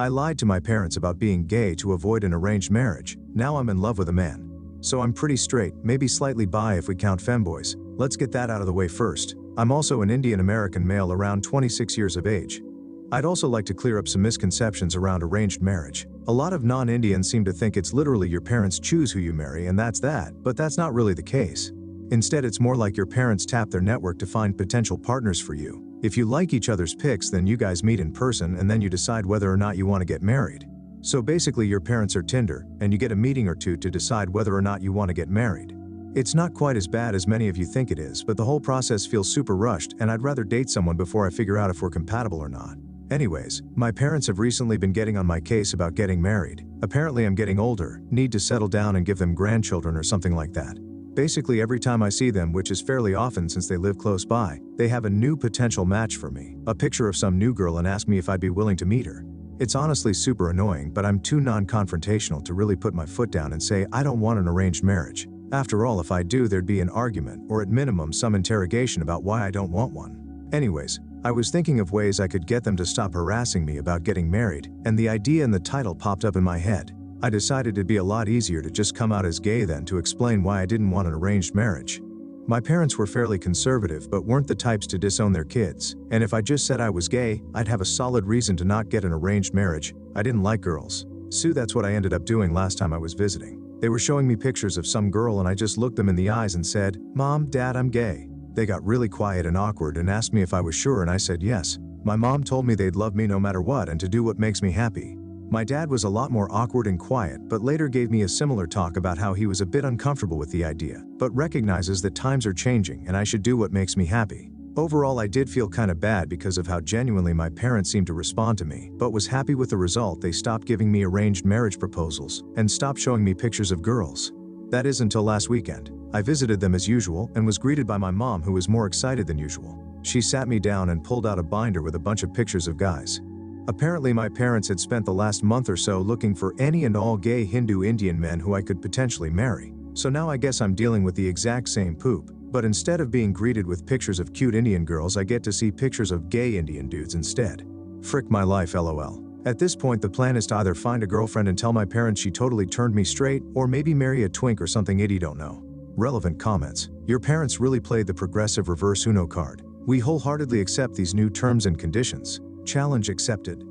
I lied to my parents about being gay to avoid an arranged marriage. Now I'm in love with a man. So I'm pretty straight, maybe slightly bi if we count femboys. Let's get that out of the way first. I'm also an Indian American male around 26 years of age. I'd also like to clear up some misconceptions around arranged marriage. A lot of non-Indians seem to think it's literally your parents choose who you marry and that's that, but that's not really the case. Instead, it's more like your parents tap their network to find potential partners for you. If you like each other's pics, then you guys meet in person and then you decide whether or not you want to get married. So basically your parents are Tinder, and you get a meeting or two to decide whether or not you want to get married. It's not quite as bad as many of you think it is, but the whole process feels super rushed and I'd rather date someone before I figure out if we're compatible or not. Anyways, my parents have recently been getting on my case about getting married. Apparently I'm getting older, need to settle down and give them grandchildren or something like that. Basically every time I see them, which is fairly often since they live close by, they have a new potential match for me, a picture of some new girl, and ask me if I'd be willing to meet her. It's honestly super annoying, but I'm too non-confrontational to really put my foot down and say I don't want an arranged marriage. After all, if I do, there'd be an argument, or at minimum some interrogation about why I don't want one. Anyways, I was thinking of ways I could get them to stop harassing me about getting married, and the idea in the title popped up in my head. I decided it'd be a lot easier to just come out as gay than to explain why I didn't want an arranged marriage. My parents were fairly conservative but weren't the types to disown their kids, and if I just said I was gay, I'd have a solid reason to not get an arranged marriage. I didn't like girls. So that's what I ended up doing last time I was visiting. They were showing me pictures of some girl and I just looked them in the eyes and said, "Mom, Dad, I'm gay." They got really quiet and awkward and asked me if I was sure, and I said yes. My mom told me they'd love me no matter what and to do what makes me happy. My dad was a lot more awkward and quiet, but later gave me a similar talk about how he was a bit uncomfortable with the idea, but recognizes that times are changing and I should do what makes me happy. Overall, I did feel kinda bad because of how genuinely my parents seemed to respond to me, but was happy with the result. They stopped giving me arranged marriage proposals and stopped showing me pictures of girls. That is until last weekend. I visited them as usual and was greeted by my mom, who was more excited than usual. She sat me down and pulled out a binder with a bunch of pictures of guys. Apparently my parents had spent the last month or so looking for any and all gay Hindu Indian men who I could potentially marry. So now I guess I'm dealing with the exact same poop, but instead of being greeted with pictures of cute Indian girls, I get to see pictures of gay Indian dudes instead. Frick my life, lol. At this point, the plan is to either find a girlfriend and tell my parents she totally turned me straight, or maybe marry a twink or something itty don't know. Relevant comments. Your parents really played the progressive reverse Uno card. We wholeheartedly accept these new terms and conditions. Challenge accepted.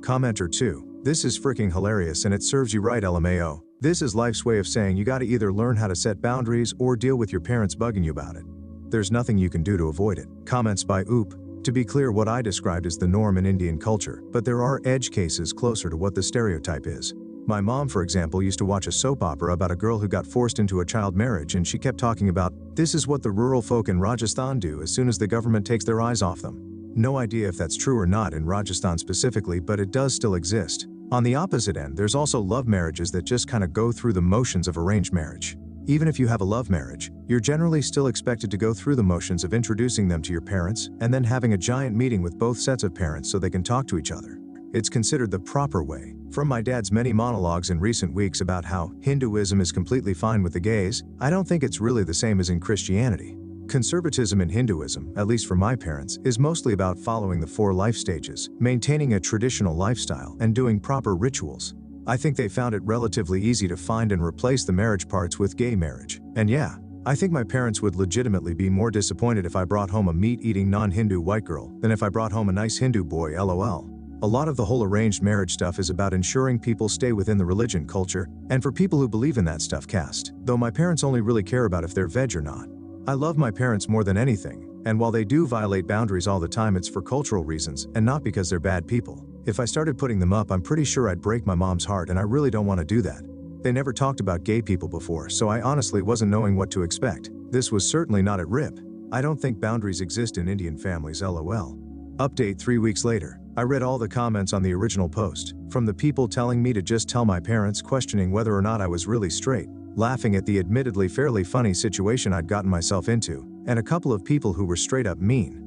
Commenter 2. This is freaking hilarious and it serves you right, LMAO. This is life's way of saying you gotta either learn how to set boundaries or deal with your parents bugging you about it. There's nothing you can do to avoid it. Comments by Oop. To be clear, what I described is the norm in Indian culture, but there are edge cases closer to what the stereotype is. My mom, for example, used to watch a soap opera about a girl who got forced into a child marriage, and she kept talking about, "This is what the rural folk in Rajasthan do as soon as the government takes their eyes off them." No idea if that's true or not in Rajasthan specifically, but it does still exist. On the opposite end, there's also love marriages that just kinda go through the motions of arranged marriage. Even if you have a love marriage, you're generally still expected to go through the motions of introducing them to your parents and then having a giant meeting with both sets of parents so they can talk to each other. It's considered the proper way. From my dad's many monologues in recent weeks about how Hinduism is completely fine with the gays, I don't think it's really the same as in Christianity. Conservatism in Hinduism, at least for my parents, is mostly about following the 4 life stages, maintaining a traditional lifestyle, and doing proper rituals. I think they found it relatively easy to find and replace the marriage parts with gay marriage. And yeah, I think my parents would legitimately be more disappointed if I brought home a meat-eating non-Hindu white girl than if I brought home a nice Hindu boy, lol. A lot of the whole arranged marriage stuff is about ensuring people stay within the religion culture, and for people who believe in that stuff, caste, though my parents only really care about if they're veg or not. I love my parents more than anything, and while they do violate boundaries all the time, it's for cultural reasons and not because they're bad people. If I started putting them up, I'm pretty sure I'd break my mom's heart, and I really don't want to do that. They never talked about gay people before, so I honestly wasn't knowing what to expect. This was certainly not at RIP. I don't think boundaries exist in Indian families, lol. Update 3 weeks later. I read all the comments on the original post, from the people telling me to just tell my parents, questioning whether or not I was really straight, laughing at the admittedly fairly funny situation I'd gotten myself into, and a couple of people who were straight up mean.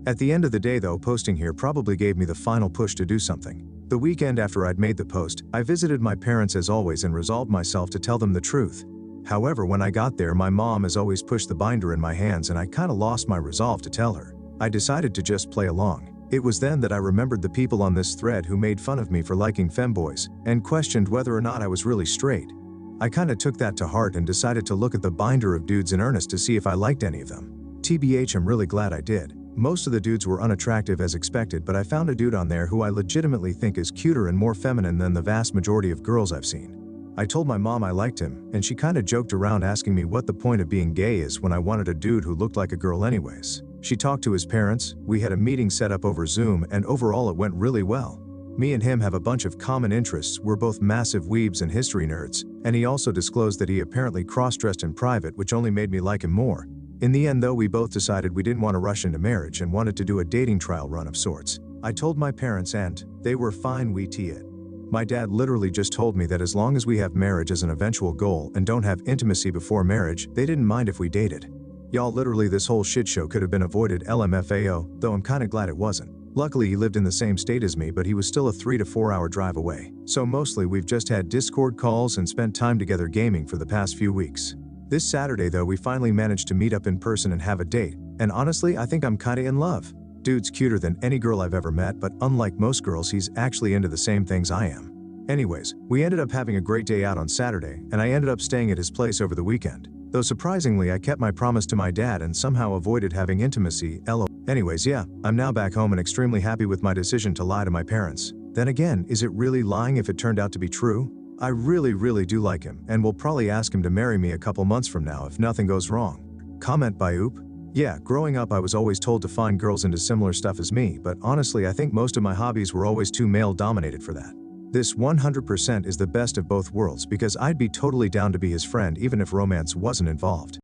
At the end of the day though, posting here probably gave me the final push to do something. The weekend after I'd made the post, I visited my parents as always and resolved myself to tell them the truth. However, when I got there, my mom as always pushed the binder in my hands and I kinda lost my resolve to tell her. I decided to just play along. It was then that I remembered the people on this thread who made fun of me for liking femboys, and questioned whether or not I was really straight. I kinda took that to heart and decided to look at the binder of dudes in earnest to see if I liked any of them. TBH, I'm really glad I did. Most of the dudes were unattractive as expected, but I found a dude on there who I legitimately think is cuter and more feminine than the vast majority of girls I've seen. I told my mom I liked him, and she kinda joked around asking me what the point of being gay is when I wanted a dude who looked like a girl anyways. She talked to his parents, we had a meeting set up over Zoom, and overall it went really well. Me and him have a bunch of common interests, we're both massive weebs and history nerds, and he also disclosed that he apparently cross-dressed in private, which only made me like him more. In the end though, we both decided we didn't want to rush into marriage and wanted to do a dating trial run of sorts. I told my parents and they were fine with it. My dad literally just told me that as long as we have marriage as an eventual goal and don't have intimacy before marriage, they didn't mind if we dated. Y'all, literally this whole shit show could have been avoided LMFAO, though I'm kinda glad it wasn't. Luckily he lived in the same state as me, but he was still a 3 to 4 hour drive away. So mostly we've just had Discord calls and spent time together gaming for the past few weeks. This Saturday though, we finally managed to meet up in person and have a date, and honestly I think I'm kinda in love. Dude's cuter than any girl I've ever met, but unlike most girls, he's actually into the same things I am. Anyways, we ended up having a great day out on Saturday, and I ended up staying at his place over the weekend. Though surprisingly, I kept my promise to my dad and somehow avoided having intimacy, lol. Anyways, yeah, I'm now back home and extremely happy with my decision to lie to my parents. Then again, is it really lying if it turned out to be true? I really do like him, and will probably ask him to marry me a couple months from now if nothing goes wrong. Comment by Oop. Yeah, growing up I was always told to find girls into similar stuff as me, but honestly I think most of my hobbies were always too male-dominated for that. This 100% is the best of both worlds because I'd be totally down to be his friend even if romance wasn't involved.